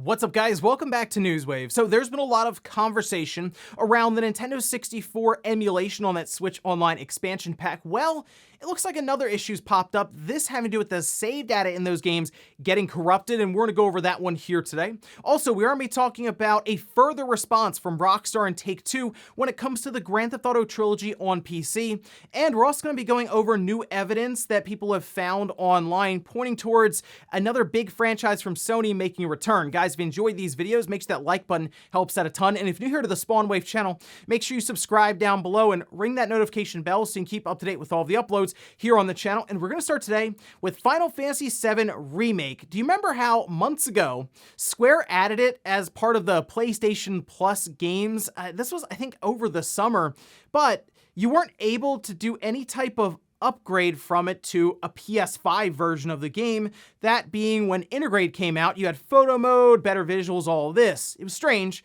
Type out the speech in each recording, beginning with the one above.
What's up, guys? Welcome back to Newswave. So there's been a lot of conversation around the Nintendo 64 emulation on that Switch Online expansion pack. Well, it looks like another issue's popped up, this having to do with the save data in those games getting corrupted, and we're going to go over that one here today. Also, we are going to be talking about a further response from Rockstar and Take-Two when it comes to the Grand Theft Auto Trilogy on PC, and we're also going to be going over new evidence that people have found online pointing towards another big franchise from Sony making a return. Guys, if you enjoyed these videos, make sure that like button helps out a ton, and if you're new here to the Spawnwave channel, make sure you subscribe down below and ring that notification bell so you can keep up to date with all of the uploads here on the channel. And we're going to start today with Final Fantasy VII Remake. Do you remember how months ago Square added it as part of the PlayStation Plus games? This was, I think, over the summer, but you weren't able to do any type of upgrade from it to a PS5 version of the game. That being when Integrate came out, you had photo mode, better visuals, all of this. It was strange,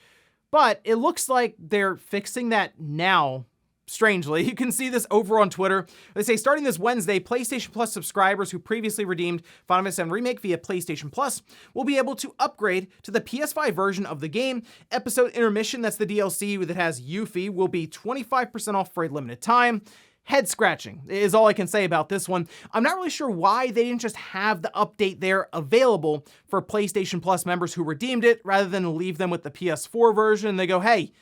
but it looks like they're fixing that now. Strangely, you can see this over on Twitter. They say, starting this Wednesday, PlayStation Plus subscribers who previously redeemed Final Fantasy VII Remake via PlayStation Plus will be able to upgrade to the PS5 version of the game. Episode Intermission, that's the DLC that has Yuffie, will be 25% off for a limited time. Head scratching is all I can say about this one. I'm not really sure why they didn't just have the update there available for PlayStation Plus members who redeemed it, rather than leave them with the PS4 version. They go, hey,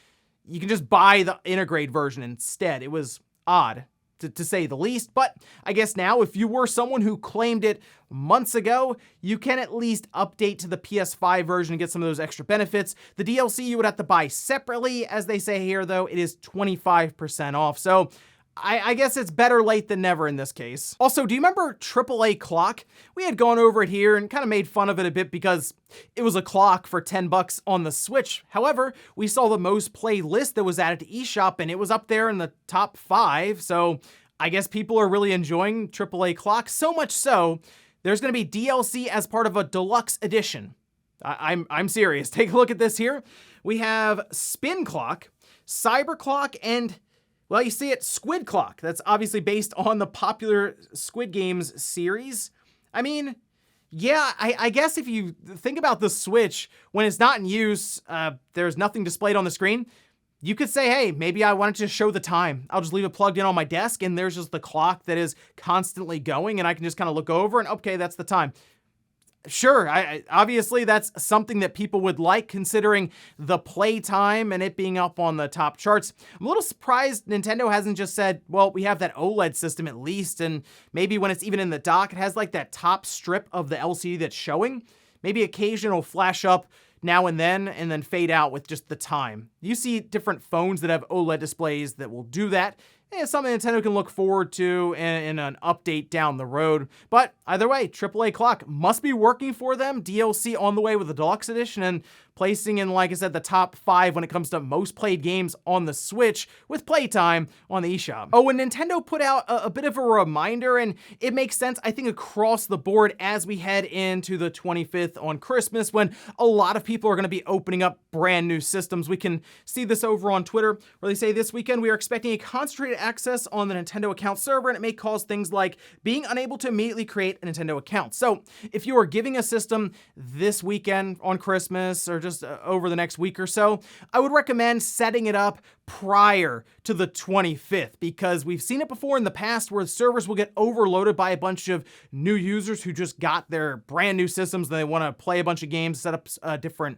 you can just buy the Integrate version instead. It was odd, to say the least, but I guess now if you were someone who claimed it months ago, you can at least update to the PS5 version and get some of those extra benefits. The DLC you would have to buy separately. As they say here, though, it is 25% off. So I guess it's better late than never in this case. Also, do you remember AAA Clock? We had gone over it here and kind of made fun of it a bit because it was a clock for $10 on the Switch. However, we saw the most played list that was added to eShop, and it was up there in the top 5. So I guess people are really enjoying AAA Clock, so much so there's going to be DLC as part of a deluxe edition. I'm serious. Take a look at this here. We have Spin Clock, Cyber Clock, and, well, you see it, Squid Clock. That's obviously based on the popular Squid Games series. I mean, yeah, I guess if you think about the Switch, when it's not in use, there's nothing displayed on the screen, you could say, hey, maybe I wanted to show the time. I'll just leave it plugged in on my desk, and there's just the clock that is constantly going, and I can just kind of look over and, okay, that's the time. Sure, obviously that's something that people would like, considering the playtime and it being up on the top charts. I'm a little surprised Nintendo hasn't just said, well, we have that OLED system at least, and maybe when it's even in the dock, it has like that top strip of the LCD that's showing. Maybe occasional flash up now and then fade out with just the time. You see different phones that have OLED displays that will do that. It's something Nintendo can look forward to in an update down the road. But either way, AAA Clock must be working for them. DLC on the way with the Deluxe Edition and placing in, like I said, the top 5 when it comes to most played games on the Switch with playtime on the eShop. Oh, and Nintendo put out a bit of a reminder, and it makes sense, I think, across the board as we head into the 25th on Christmas, when a lot of people are going to be opening up brand new systems. We can see this over on Twitter, where they say this weekend we are expecting a concentrated access on the Nintendo account server, and it may cause things like being unable to immediately create a Nintendo account. So if you are giving a system this weekend on Christmas or just over the next week or so, I would recommend setting it up prior to the 25th, because we've seen it before in the past where servers will get overloaded by a bunch of new users who just got their brand new systems and they want to play a bunch of games, set up different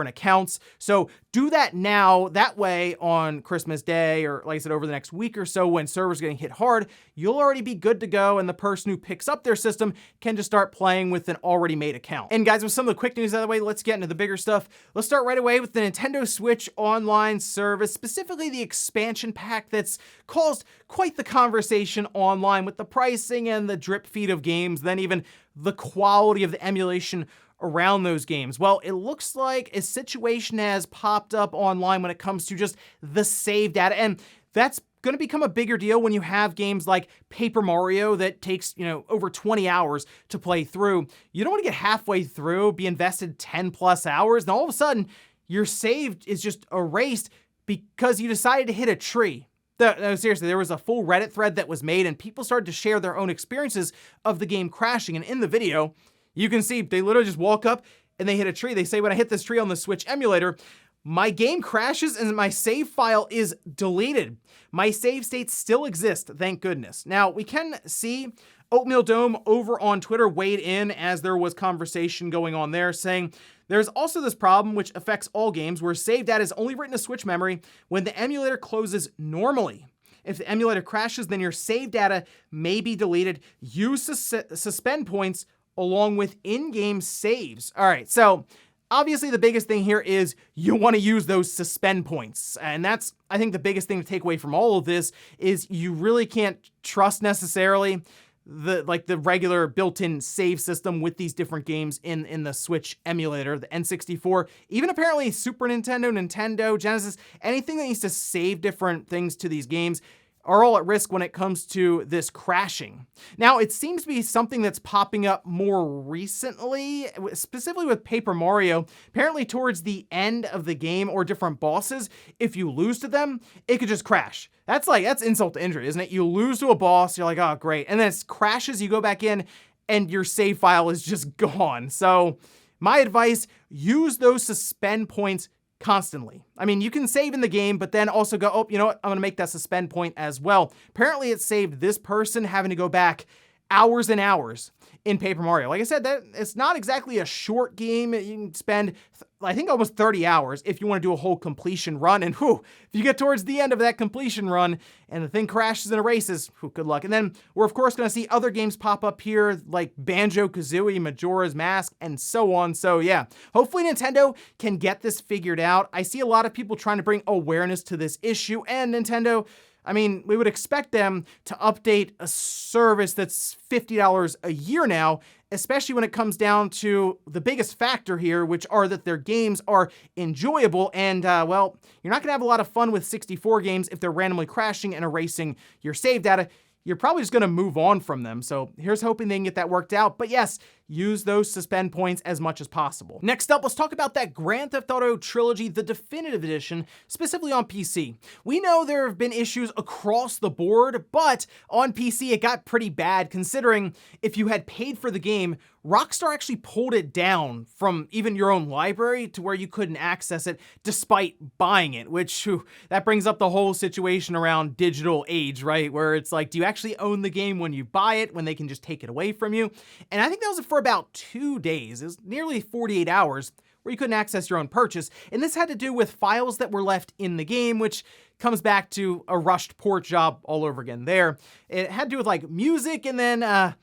accounts. So do that now. That way on Christmas Day, or like I said, over the next week or so, when servers are getting hit hard, you'll already be good to go, and the person who picks up their system can just start playing with an already made account. And guys, with some of the quick news out of the way, let's get into the bigger stuff. Let's start right away with the Nintendo Switch Online service, specifically the expansion pack that's caused quite the conversation online with the pricing and the drip feed of games, then even the quality of the emulation around those games. Well, it looks like a situation has popped up online when it comes to just the save data, and that's going to become a bigger deal when you have games like Paper Mario that takes, over 20 hours to play through. You don't want to get halfway through, be invested 10 plus hours, and all of a sudden your save is just erased because you decided to hit a tree. No, seriously, there was a full Reddit thread that was made, and people started to share their own experiences of the game crashing. And in the video, you can see they literally just walk up and they hit a tree, they say, when I hit this tree on the Switch emulator, my game crashes and my save file is deleted. My save states still exist, thank goodness. Now, we can see Oatmeal Dome over on Twitter weighed in as there was conversation going on there, saying there's also this problem which affects all games where save data is only written to Switch memory when the emulator closes normally. If the emulator crashes, then your save data may be deleted. Use suspend points along with in-game saves. All right, so obviously the biggest thing here is you want to use those suspend points. And that's, I think, the biggest thing to take away from all of this is you really can't trust necessarily the regular built-in save system with these different games in the Switch emulator, the N64, even apparently Super Nintendo, Nintendo, Genesis, anything that needs to save different things to these games are all at risk when it comes to this crashing. Now, it seems to be something that's popping up more recently, specifically with Paper Mario. Apparently towards the end of the game or different bosses, if you lose to them, it could just crash. That's insult to injury, isn't it? You lose to a boss, you're like, oh, great. And then it crashes, you go back in, and your save file is just gone. So my advice, use those suspend points constantly. I mean, you can save in the game, but then also go, oh, you know what? I'm going to make that suspend point as well. Apparently it saved this person having to go back hours and hours in Paper Mario. Like I said, that it's not exactly a short game. You can spend, I think, almost 30 hours if you want to do a whole completion run. And whew, if you get towards the end of that completion run and the thing crashes and erases, whew, good luck. And then we're, of course, going to see other games pop up here like Banjo-Kazooie, Majora's Mask, and so on. So yeah, hopefully Nintendo can get this figured out. I see a lot of people trying to bring awareness to this issue, and Nintendo, I mean, we would expect them to update a service that's $50 a year now, especially when it comes down to the biggest factor here, which are that their games are enjoyable. And, well, you're not going to have a lot of fun with 64 games if they're randomly crashing and erasing your save data. You're probably just going to move on from them. So here's hoping they can get that worked out. But yes, use those suspend points as much as possible. Next up, let's talk about that Grand Theft Auto Trilogy, the Definitive Edition, specifically on PC. We know there have been issues across the board, but on PC it got pretty bad considering if you had paid for the game, Rockstar actually pulled it down from even your own library to where you couldn't access it despite buying it, which that brings up the whole situation around digital age, right? Where it's like, do you actually own the game when you buy it, when they can just take it away from you? And I think that was for about 2 days. It was nearly 48 hours where you couldn't access your own purchase. And this had to do with files that were left in the game, which comes back to a rushed port job all over again there. It had to do with like music and then,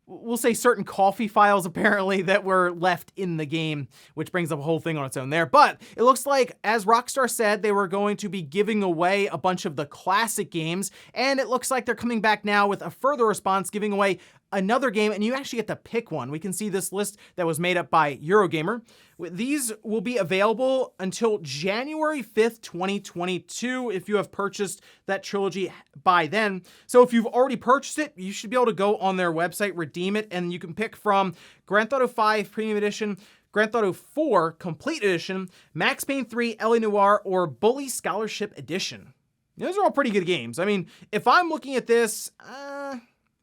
we'll say certain coffee files apparently that were left in the game, which brings up a whole thing on its own there. But it looks like, as Rockstar said, they were going to be giving away a bunch of the classic games, and it looks like they're coming back now with a further response, giving away another game, and you actually get to pick one. We can see this list that was made up by Eurogamer. These will be available until January 5th, 2022, if you have purchased that trilogy by then. So if you've already purchased it, you should be able to go on their website, redeem it, and you can pick from Grand Theft Auto 5 Premium Edition, Grand Theft Auto 4 Complete Edition, Max Payne 3 LA Noire, or Bully Scholarship Edition. Those are all pretty good games. I mean, if I'm looking at this,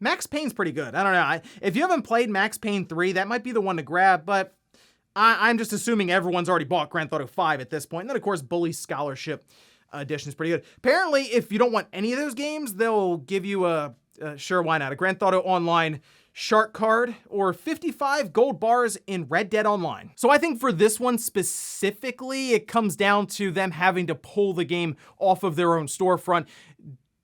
Max Payne's pretty good. I don't know. If you haven't played Max Payne 3, that might be the one to grab, but I'm just assuming everyone's already bought Grand Theft Auto 5 at this point. And then, of course, Bully Scholarship Edition is pretty good. Apparently, if you don't want any of those games, they'll give you sure, why not, a Grand Theft Auto Online Shark card or 55 gold bars in Red Dead Online. So I think for this one specifically, it comes down to them having to pull the game off of their own storefront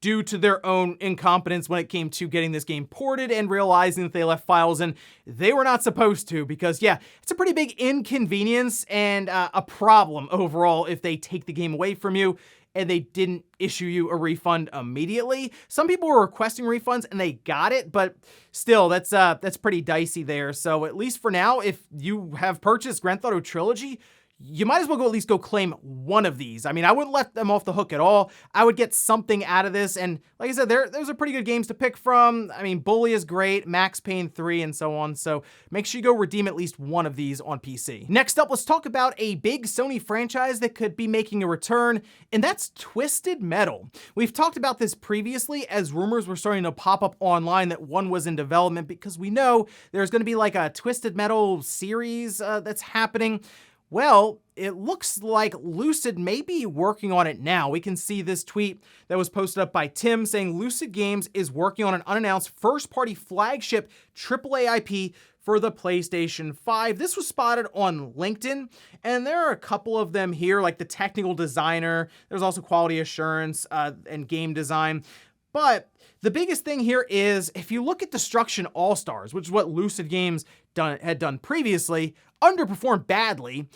due to their own incompetence when it came to getting this game ported and realizing that they left files in they were not supposed to, because yeah, it's a pretty big inconvenience and a problem overall if they take the game away from you and they didn't issue you a refund immediately. Some people were requesting refunds and they got it, but still, that's pretty dicey there. So at least for now, if you have purchased Grand Theft Auto Trilogy, you might as well at least go claim one of these. I mean, I wouldn't let them off the hook at all. I would get something out of this. And like I said, there's a pretty good games to pick from. I mean, Bully is great, Max Payne 3, and so on. So make sure you go redeem at least one of these on PC. Next up, let's talk about a big Sony franchise that could be making a return, and that's Twisted Metal. We've talked about this previously as rumors were starting to pop up online that one was in development, because we know there's going to be like a Twisted Metal series that's happening. Well, it looks like Lucid may be working on it now. We can see this tweet that was posted up by Tim saying Lucid Games is working on an unannounced first-party flagship AAA IP for the PlayStation 5. This was spotted on LinkedIn, and there are a couple of them here, like the technical designer. There's also quality assurance and game design. But the biggest thing here is, if you look at Destruction All-Stars, which is what Lucid Games had done previously, underperformed badly,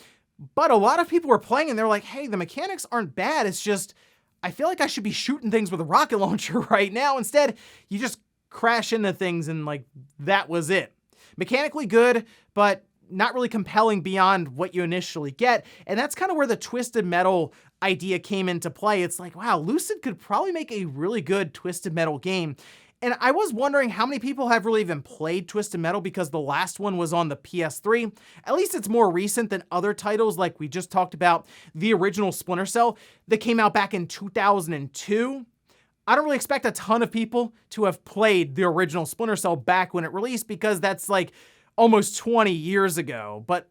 but a lot of people were playing and they're like, hey, the mechanics aren't bad. It's just, I feel like I should be shooting things with a rocket launcher right now. Instead, you just crash into things and like, that was it. Mechanically good, but not really compelling beyond what you initially get. And that's kind of where the Twisted Metal idea came into play. It's like, wow, Lucid could probably make a really good Twisted Metal game. And I was wondering how many people have really even played Twisted Metal, because the last one was on the PS3. At least it's more recent than other titles like we just talked about, the original Splinter Cell that came out back in 2002. I don't really expect a ton of people to have played the original Splinter Cell back when it released, because that's like almost 20 years ago. But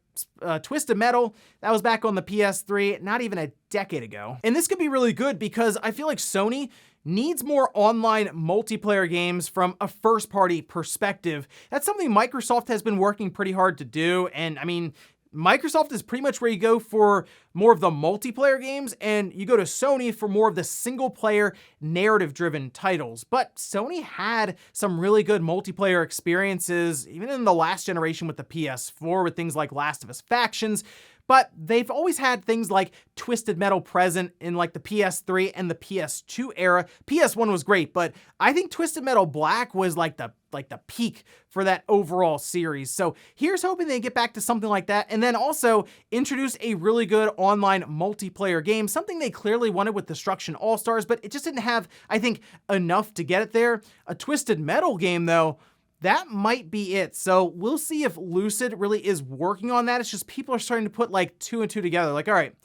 Twisted Metal, that was back on the PS3, not even a decade ago. And this could be really good because I feel like Sony needs more online multiplayer games from a first-party perspective. That's something Microsoft has been working pretty hard to do, and I mean, Microsoft is pretty much where you go for more of the multiplayer games, and you go to Sony for more of the single-player narrative-driven titles. But Sony had some really good multiplayer experiences, even in the last generation with the PS4, with things like Last of Us Factions. But they've always had things like Twisted Metal present in like the PS3 and the PS2 era. PS1 was great, but I think Twisted Metal Black was like the peak for that overall series. So here's hoping they get back to something like that, and then also introduce a really good online multiplayer game, something they clearly wanted with Destruction All-Stars, but it just didn't have, I think, enough to get it there. A Twisted Metal game, though, that might be it. So we'll see if Lucid really is working on that. It's just people are starting to put like 2 and 2 together. Like, all right,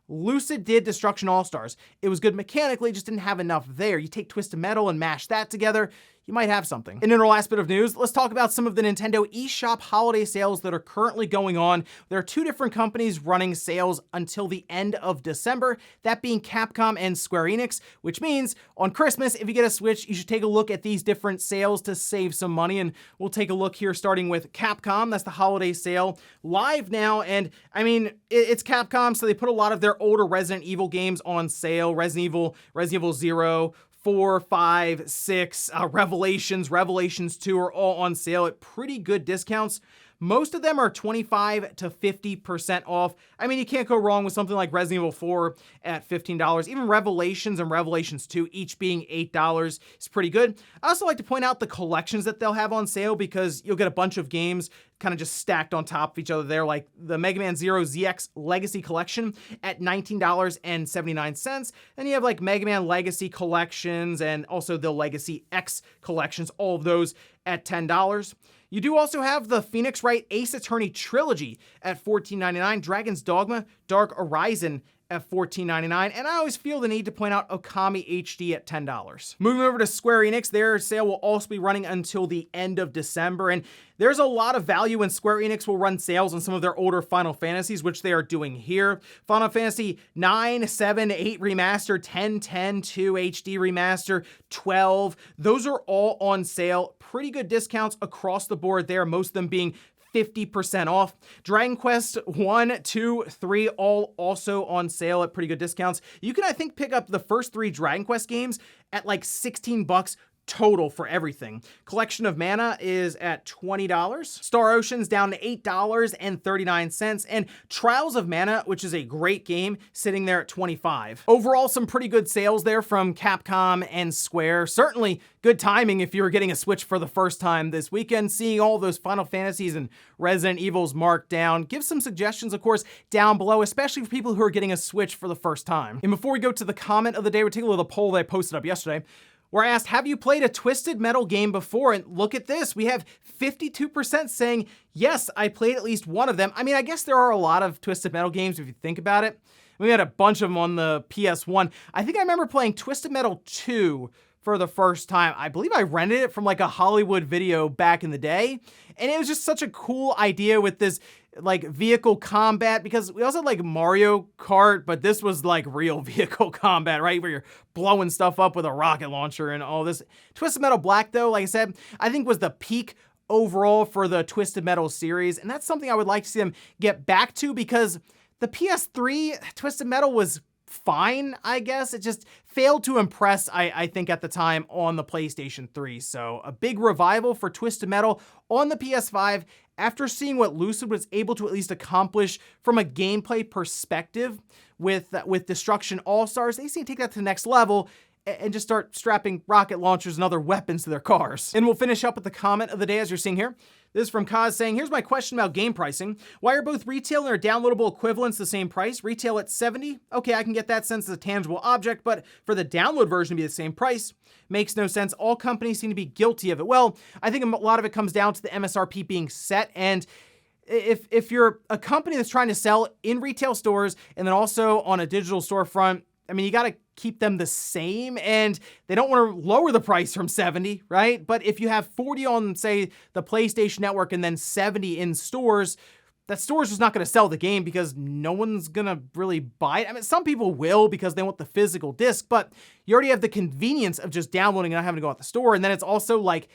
Lucid did Destruction All-Stars. It was good mechanically, just didn't have enough there. You take Twisted Metal and mash that together, you might have something. And in our last bit of news, let's talk about some of the Nintendo eShop holiday sales that are currently going on. There are 2 different companies running sales until the end of December, that being Capcom and Square Enix, which means on Christmas, if you get a Switch, you should take a look at these different sales to save some money. And we'll take a look here starting with Capcom. That's the holiday sale live now. And I mean, it's Capcom, so they put a lot of their older Resident Evil games on sale. Resident Evil 0, 4, 5, 6, Revelations 2 are all on sale at pretty good discounts. Most of them are 25 to 50% off. I mean, you can't go wrong with something like Resident Evil 4 at $15. Even Revelations and Revelations 2 each being $8 is pretty good. I also like to point out the collections that they'll have on sale, because you'll get a bunch of games kind of just stacked on top of each other there, like the Mega Man Zero ZX Legacy Collection at $19.79. Then you have like Mega Man Legacy Collections and also the Legacy X Collections, all of those at $10. You do also have the Phoenix Wright Ace Attorney Trilogy at $14.99, Dragon's Dogma Dark Horizon at $14.99, and I always feel the need to point out Okami HD at $10. Moving over to Square Enix, their sale will also be running until the end of December, and there's a lot of value when Square Enix will run sales on some of their older Final Fantasies, which they are doing here. Final Fantasy 9, 7, 8 Remaster, 10, 10, 2 HD Remaster, 12. Those are all on sale. Pretty good discounts across the board there, most of them being 50% off. Dragon Quest 1, 2, 3, all also on sale at pretty good discounts. You can, I think, pick up the first 3 Dragon Quest games at like $16 total for everything. Collection of Mana is at $20. Star Ocean's down to $8.39. And Trials of Mana, which is a great game, sitting there at $25. Overall, some pretty good sales there from Capcom and Square. Certainly good timing if you were getting a Switch for the first time this weekend. Seeing all those Final Fantasies and Resident Evils marked down. Give some suggestions, of course, down below, especially for people who are getting a Switch for the first time. And before we go to the comment of the day, we're taking a look at the poll that I posted up yesterday, where I asked, have you played a Twisted Metal game before? And look at this, we have 52% saying, yes, I played at least one of them. I mean, I guess there are a lot of Twisted Metal games if you think about it. We had a bunch of them on the PS1. I think I remember playing Twisted Metal 2 for the first time. I believe I rented it from like a Hollywood Video back in the day. And it was just such a cool idea with this like vehicle combat, because we also had like Mario Kart, but this was like real vehicle combat, right? Where you're blowing stuff up with a rocket launcher and all this. Twisted Metal Black, though, like I said, I think was the peak overall for the Twisted Metal series. And that's something I would like to see them get back to, because the PS3 Twisted Metal was fine, I guess. It just failed to impress, I think, at the time on the PlayStation 3. So a big revival for Twisted Metal on the PS5 after seeing what Lucid was able to at least accomplish from a gameplay perspective with Destruction All-Stars. They seem to take that to the next level and just start strapping rocket launchers and other weapons to their cars. And we'll finish up with the comment of the day, as you're seeing here. This is from Kaz saying, here's my question about game pricing. Why are both retail and their downloadable equivalents the same price? Retail at $70? Okay, I can get that since it's a tangible object, but for the download version to be the same price makes no sense. All companies seem to be guilty of it. Well, I think a lot of it comes down to the MSRP being set, and if you're a company that's trying to sell in retail stores and then also on a digital storefront, I mean, you got to keep them the same, and they don't want to lower the price from 70, right? But if you have 40 on, say, the PlayStation Network and then 70 in stores, that store's just not going to sell the game because no one's going to really buy it. I mean, some people will because they want the physical disc, but you already have the convenience of just downloading and not having to go out the store. And then it's also like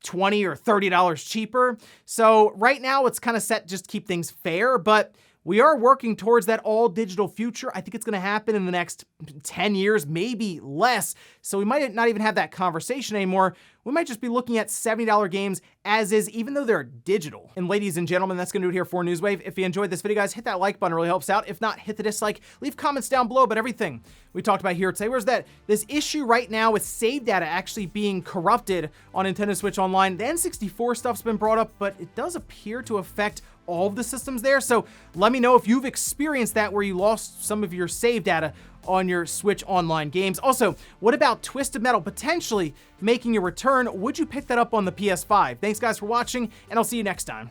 $20 or $30 cheaper. So right now it's kind of set just to keep things fair, but we are working towards that all digital future. I think it's going to happen in the next 10 years, maybe less. So we might not even have that conversation anymore. We might just be looking at $70 games as is, even though they're digital. And ladies and gentlemen, that's going to do it here for Newswave. If you enjoyed this video, guys, hit that like button. It really helps out. If not, hit the dislike. Leave comments down below about everything we talked about here today. Where's that? This issue right now with save data actually being corrupted on Nintendo Switch Online. The N64 stuff's been brought up, but it does appear to affect all of the systems there. So let me know if you've experienced that, where you lost some of your save data on your Switch Online games. Also, what about Twisted Metal potentially making a return? Would you pick that up on the PS5? Thanks guys for watching, and I'll see you next time.